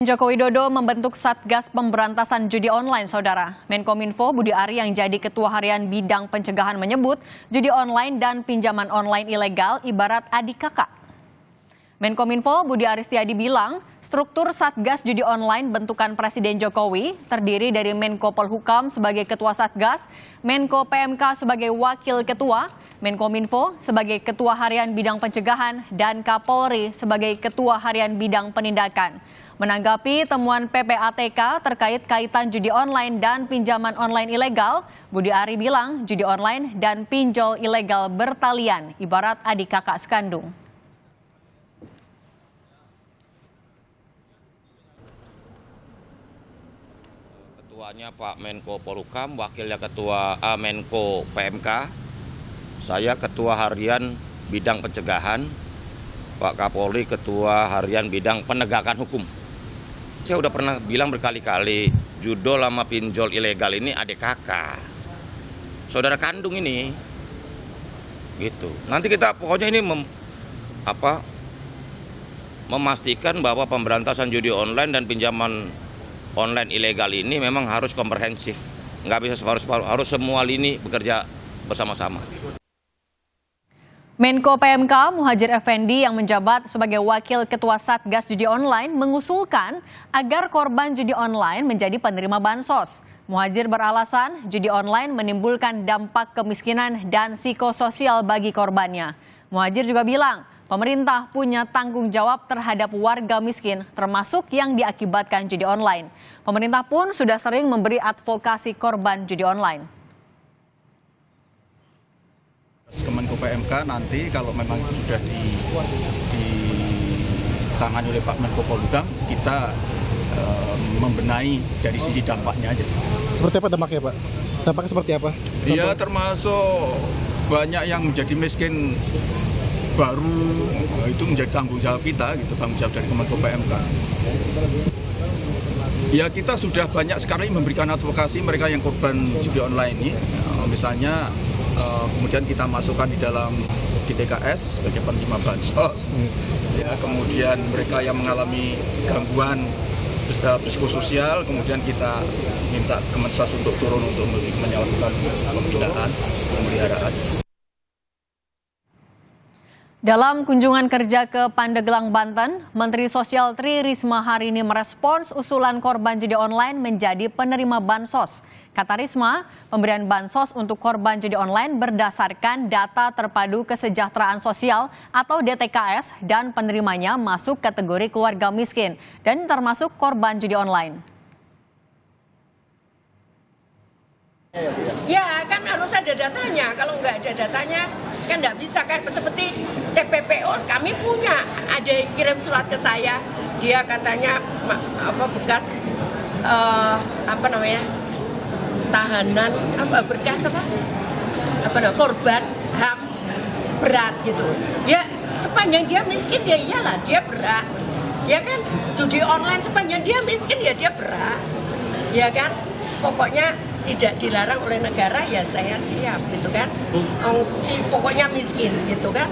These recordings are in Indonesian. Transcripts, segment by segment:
Joko Widodo membentuk Satgas Pemberantasan Judi Online, Saudara. Menkominfo Budi Ari yang jadi Ketua Harian Bidang Pencegahan menyebut judi online dan pinjaman online ilegal ibarat adik kakak. Menkominfo Budi Aristiadi bilang, struktur Satgas Judi Online bentukan Presiden Jokowi terdiri dari Menko Polhukam sebagai Ketua Satgas, Menko PMK sebagai Wakil Ketua, Menkominfo sebagai Ketua Harian Bidang Pencegahan, dan Kapolri sebagai Ketua Harian Bidang Penindakan. Menanggapi temuan PPATK terkait kaitan judi online dan pinjaman online ilegal, Budi Ari bilang judi online dan pinjol ilegal bertalian ibarat adik kakak sekandung. Ketuanya Pak Menko Polhukam, wakilnya Ketua Menko PMK, saya Ketua Harian Bidang Pencegahan, Pak Kapolri Ketua Harian Bidang Penegakan Hukum. Saya udah pernah bilang berkali-kali, judol sama pinjol ilegal ini adik kakak, saudara kandung ini, gitu. Nanti kita pokoknya ini memastikan bahwa pemberantasan judi online dan pinjaman online ilegal ini memang harus komprehensif, nggak bisa separuh-separuh, harus semua lini bekerja bersama-sama. Menko PMK Muhadjir Effendi yang menjabat sebagai Wakil Ketua Satgas Judi Online mengusulkan agar korban judi online menjadi penerima bansos. Muhadjir beralasan judi online menimbulkan dampak kemiskinan dan psikososial bagi korbannya. Muhadjir juga bilang pemerintah punya tanggung jawab terhadap warga miskin termasuk yang diakibatkan judi online. Pemerintah pun sudah sering memberi advokasi korban judi online. Kemenko PMK nanti kalau memang sudah ditangani oleh Pak Menko Polhukam, kita membenahi dari sisi dampaknya aja. Seperti apa dampaknya, Pak? Dampaknya seperti apa? Ya termasuk banyak yang menjadi miskin baru, itu menjadi tanggung jawab kita, gitu, tanggung jawab dari Kemenko PMK. Ya kita sudah banyak sekali memberikan advokasi mereka yang korban judi online ini, misalnya kemudian kita masukkan di dalam DTKS sebagai penerima bansos. Ya, kemudian mereka yang mengalami gangguan psikososial, kemudian kita minta Kemensos untuk turun untuk melakukan pembinaan, pemeliharaan. Dalam kunjungan kerja ke Pandeglang, Banten, Menteri Sosial Tri Risma hari ini merespons usulan korban judi online menjadi penerima bansos. Kata Risma, pemberian bansos untuk korban judi online berdasarkan data terpadu kesejahteraan sosial atau DTKS dan penerimanya masuk kategori keluarga miskin dan termasuk korban judi online. Ya kan harus ada datanya, kalau nggak ada datanya kan nggak bisa, kan seperti TPPO kami punya, ada yang kirim surat ke saya, dia katanya bekas tahanan berkas korban HAM berat gitu. Ya sepanjang dia miskin ya iyalah dia berat, ya kan. Judi online sepanjang dia miskin ya dia berat, ya kan. Pokoknya tidak dilarang oleh negara ya saya siap gitu kan. Pokoknya miskin gitu kan.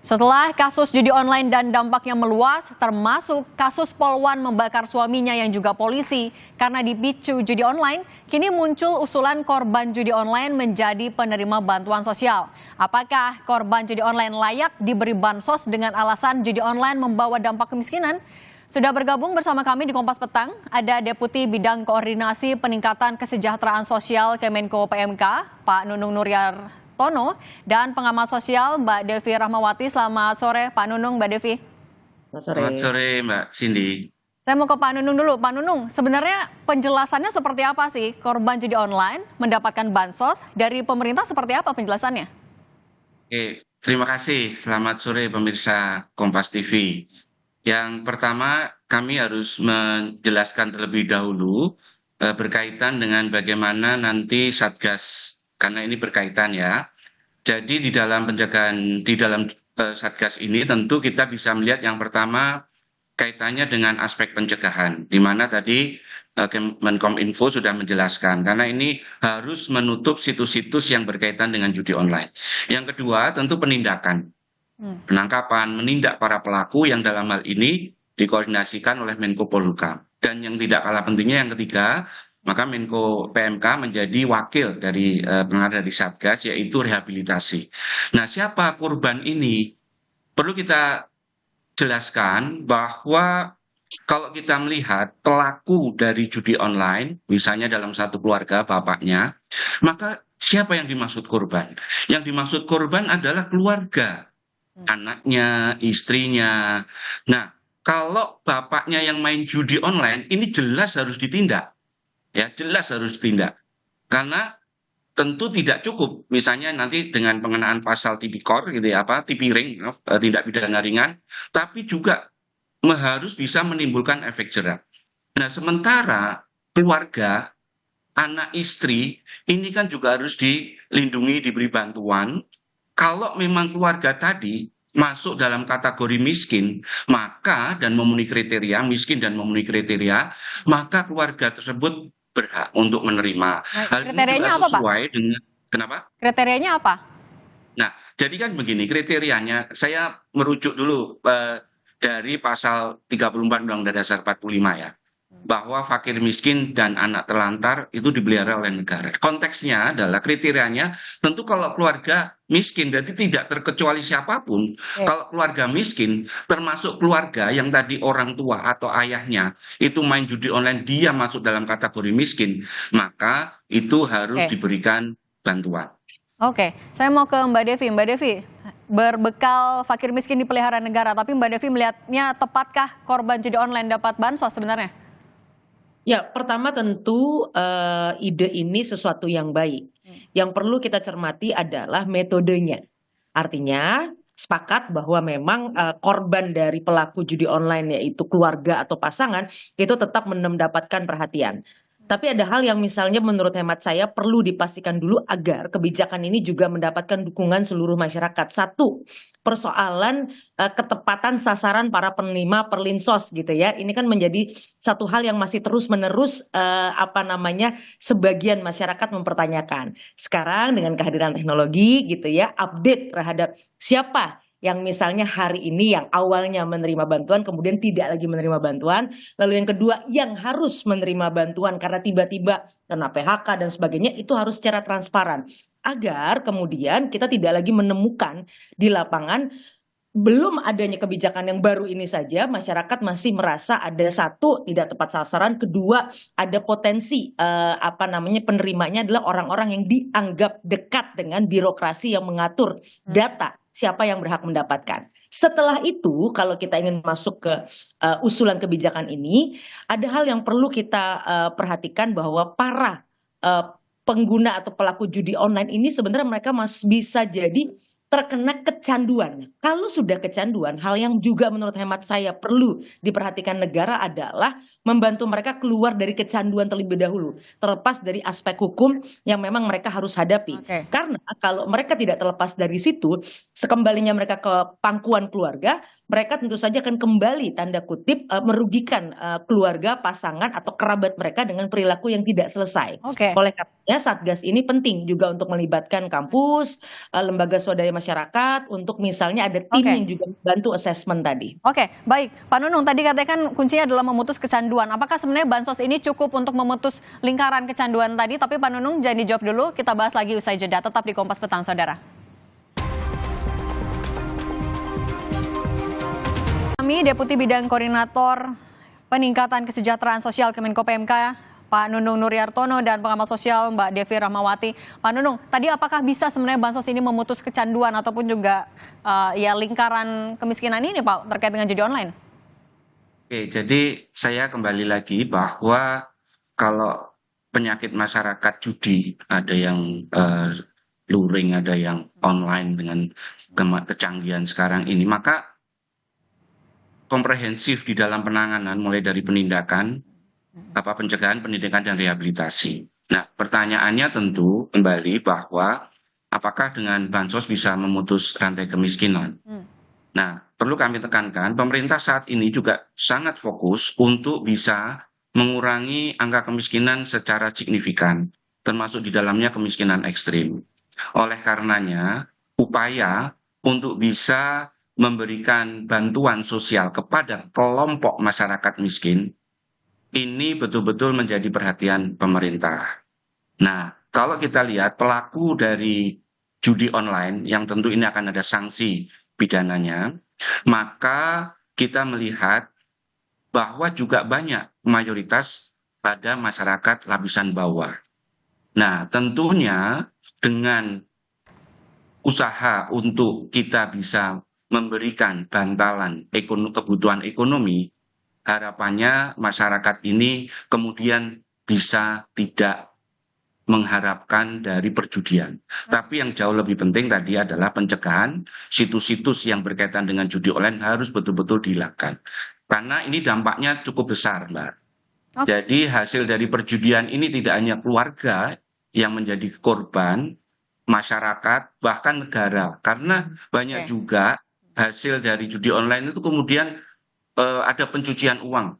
Setelah kasus judi online dan dampaknya meluas, termasuk kasus Polwan membakar suaminya yang juga polisi karena dipicu judi online, kini muncul usulan korban judi online menjadi penerima bantuan sosial. Apakah korban judi online layak diberi bansos dengan alasan judi online membawa dampak kemiskinan? Sudah bergabung bersama kami di Kompas Petang, ada Deputi Bidang Koordinasi Peningkatan Kesejahteraan Sosial Kemenko PMK, Pak Nunung Nuryartono, dan pengamat sosial Mbak Devi Rahmawati. Selamat sore Pak Nunung, Mbak Devi. Selamat sore Mbak Cindy. Saya mau ke Pak Nunung dulu. Pak Nunung, sebenarnya penjelasannya seperti apa sih korban judi online mendapatkan bansos? Dari pemerintah seperti apa penjelasannya? Oke, terima kasih. Selamat sore pemirsa Kompas TV. Yang pertama, kami harus menjelaskan terlebih dahulu berkaitan dengan bagaimana nanti Satgas, karena ini berkaitan ya. Jadi di dalam pencegahan, di dalam Satgas ini tentu kita bisa melihat yang pertama kaitannya dengan aspek pencegahan, di mana tadi Menkominfo sudah menjelaskan, karena ini harus menutup situs-situs yang berkaitan dengan judi online. Yang kedua tentu penindakan. Penangkapan, menindak para pelaku yang dalam hal ini dikoordinasikan oleh Menko Polhukam. Dan yang tidak kalah pentingnya yang ketiga, maka Menko PMK menjadi wakil dari pengarah dari Satgas, yaitu rehabilitasi. Nah, siapa korban ini? Perlu kita jelaskan bahwa kalau kita melihat pelaku dari judi online, misalnya dalam satu keluarga bapaknya, maka siapa yang dimaksud korban? Yang dimaksud korban adalah keluarga, anaknya, istrinya. Nah, kalau bapaknya yang main judi online, ini jelas harus ditindak. Ya, jelas harus ditindak. Karena tentu tidak cukup, misalnya nanti dengan pengenaan pasal tipikor gitu ya, tipiring, tindak pidana ringan, tapi juga harus bisa menimbulkan efek jerah. Nah, sementara keluarga, anak istri, ini kan juga harus dilindungi, diberi bantuan. Kalau memang keluarga tadi masuk dalam kategori miskin, maka dan memenuhi kriteria, miskin dan memenuhi kriteria, maka keluarga tersebut berhak untuk menerima. Hal ini Kriterianya juga apa, Pak? sesuai dengan, kenapa? Kriterianya apa? Nah, jadi kan begini, kriterianya, saya merujuk dulu dari pasal 34 Undang-Undang Dasar 45 ya, bahwa fakir miskin dan anak terlantar itu dipelihara oleh negara. Konteksnya adalah kriterianya, tentu kalau keluarga miskin, jadi tidak terkecuali siapapun, kalau keluarga miskin, termasuk keluarga yang tadi orang tua atau ayahnya itu main judi online, dia masuk dalam kategori miskin, maka itu harus diberikan bantuan. Oke, saya mau ke Mbak Devi. Mbak Devi, berbekal fakir miskin dipelihara negara, tapi Mbak Devi melihatnya tepatkah korban judi online dapat bansos sebenarnya? Ya, pertama tentu ide ini sesuatu yang baik. Yang perlu kita cermati adalah metodenya. Artinya sepakat bahwa memang korban dari pelaku judi online yaitu keluarga atau pasangan itu tetap mendapatkan perhatian. Tapi ada hal yang misalnya menurut hemat saya perlu dipastikan dulu agar kebijakan ini juga mendapatkan dukungan seluruh masyarakat. Satu, persoalan ketepatan sasaran para penerima perlinsos gitu ya. Ini kan menjadi satu hal yang masih terus-menerus sebagian masyarakat mempertanyakan. Sekarang dengan kehadiran teknologi gitu ya, update terhadap siapa yang misalnya hari ini yang awalnya menerima bantuan kemudian tidak lagi menerima bantuan, lalu yang kedua yang harus menerima bantuan karena tiba-tiba kena PHK dan sebagainya, itu harus secara transparan agar kemudian kita tidak lagi menemukan di lapangan belum adanya kebijakan yang baru ini saja masyarakat masih merasa ada satu tidak tepat sasaran, kedua ada potensi penerimanya adalah orang-orang yang dianggap dekat dengan birokrasi yang mengatur data siapa yang berhak mendapatkan. Setelah itu, kalau kita ingin masuk ke usulan kebijakan ini, ada hal yang perlu kita perhatikan bahwa para pengguna atau pelaku judi online ini sebenarnya mereka masih bisa jadi terkena kecanduan. Kalau sudah kecanduan, hal yang juga menurut hemat saya perlu diperhatikan negara adalah membantu mereka keluar dari kecanduan terlebih dahulu, terlepas dari aspek hukum yang memang mereka harus hadapi. Karena kalau mereka tidak terlepas dari situ, sekembalinya mereka ke pangkuan keluarga, mereka tentu saja akan kembali tanda kutip merugikan keluarga, pasangan atau kerabat mereka dengan perilaku yang tidak selesai. Oleh karenanya Satgas ini penting juga untuk melibatkan kampus, lembaga swadaya masyarakat untuk misalnya ada tim yang juga membantu assessment tadi. Oke, baik. Pak Nunung, tadi katanya kan kuncinya adalah memutus kecanduan. Apakah sebenarnya bansos ini cukup untuk memutus lingkaran kecanduan tadi? Tapi Pak Nunung jangan dijawab dulu, kita bahas lagi usai jeda. Tetap di Kompas Petang, Saudara. Kami Deputi Bidang Koordinator Peningkatan Kesejahteraan Sosial Kemenko PMK, Pak Nunung Nuryartono, dan pengamat sosial Mbak Devi Rahmawati. Pak Nunung, tadi apakah bisa sebenarnya bansos ini memutus kecanduan ataupun juga lingkaran kemiskinan ini Pak terkait dengan judi online? Oke, jadi saya kembali lagi bahwa kalau penyakit masyarakat judi, ada yang luring, ada yang online dengan kecanggihan sekarang ini, maka komprehensif di dalam penanganan mulai dari penindakan, pencegahan, pendidikan, dan rehabilitasi. Nah, pertanyaannya tentu kembali bahwa apakah dengan bansos bisa memutus rantai kemiskinan? Nah, perlu kami tekankan, pemerintah saat ini juga sangat fokus untuk bisa mengurangi angka kemiskinan secara signifikan, termasuk di dalamnya kemiskinan ekstrim. Oleh karenanya, upaya untuk bisa memberikan bantuan sosial kepada kelompok masyarakat miskin, ini betul-betul menjadi perhatian pemerintah. Nah, kalau kita lihat pelaku dari judi online, yang tentu ini akan ada sanksi pidananya, maka kita melihat bahwa juga banyak mayoritas pada masyarakat lapisan bawah. Nah, tentunya dengan usaha untuk kita bisa memberikan bantalan kebutuhan ekonomi, harapannya masyarakat ini kemudian bisa tidak mengharapkan dari perjudian. Tapi yang jauh lebih penting tadi adalah pencegahan situs-situs yang berkaitan dengan judi online harus betul-betul dihilangkan. Karena ini dampaknya cukup besar, Mbak. Jadi hasil dari perjudian ini tidak hanya keluarga yang menjadi korban, masyarakat, bahkan negara. Karena banyak juga hasil dari judi online itu kemudian ada pencucian uang,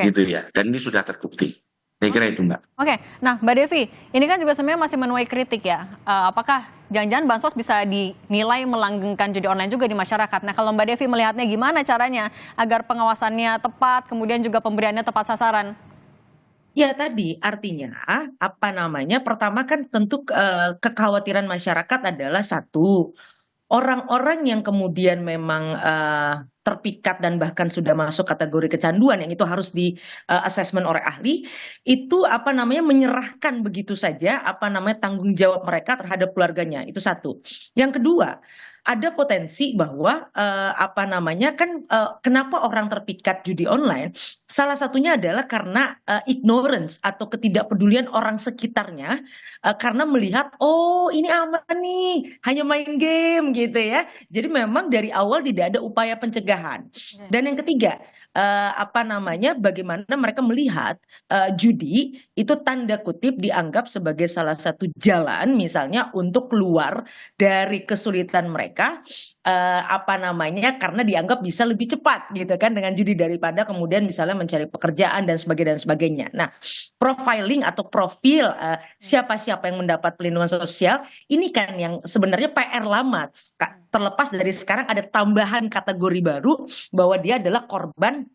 gitu ya. Dan ini sudah terbukti. Saya kira itu, Mbak. Oke, nah Mbak Devi, ini kan juga sebenarnya masih menuai kritik ya. Apakah jangan-jangan bansos bisa dinilai melanggengkan judi online juga di masyarakat? Nah, kalau Mbak Devi melihatnya gimana caranya agar pengawasannya tepat, kemudian juga pemberiannya tepat sasaran? Ya tadi artinya pertama kan tentu kekhawatiran masyarakat adalah satu, orang-orang yang kemudian memang terpikat dan bahkan sudah masuk kategori kecanduan yang itu harus di assessment oleh ahli, itu menyerahkan begitu saja tanggung jawab mereka terhadap keluarganya, itu satu. Yang kedua, ada potensi bahwa kenapa orang terpikat judi online? Salah satunya adalah karena ignorance atau ketidakpedulian orang sekitarnya, karena melihat oh ini aman nih, hanya main game gitu ya. Jadi memang dari awal tidak ada upaya pencegahan. Dan yang ketiga, bagaimana mereka melihat judi itu tanda kutip dianggap sebagai salah satu jalan misalnya untuk keluar dari kesulitan mereka, karena dianggap bisa lebih cepat gitu kan dengan judi daripada kemudian misalnya mencari pekerjaan dan sebagainya. Nah, profiling atau profil siapa-siapa yang mendapat pelindungan sosial ini kan yang sebenarnya PR lama, terlepas dari sekarang ada tambahan kategori baru bahwa dia adalah korban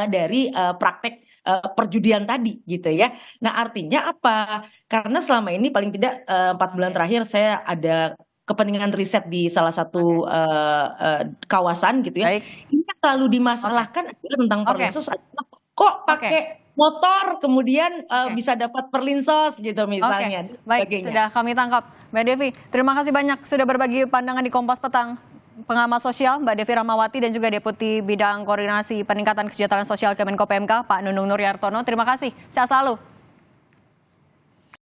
dari praktek perjudian tadi gitu ya. Nah, artinya apa? Karena selama ini paling tidak 4 bulan terakhir saya ada kepentingan riset di salah satu kawasan gitu ya. Ini yang selalu dimasalahkan adalah tentang perlinsos adalah kok pakai motor kemudian bisa dapat perlinsos gitu misalnya. Baik, sudah kami tangkap. Mbak Devi, terima kasih banyak sudah berbagi pandangan di Kompas Petang. Pengamat sosial Mbak Devi Rahmawati dan juga Deputi Bidang Koordinasi Peningkatan Kesejahteraan Sosial Kemenko PMK Pak Nunung Nuryartono. Terima kasih. Sehat selalu.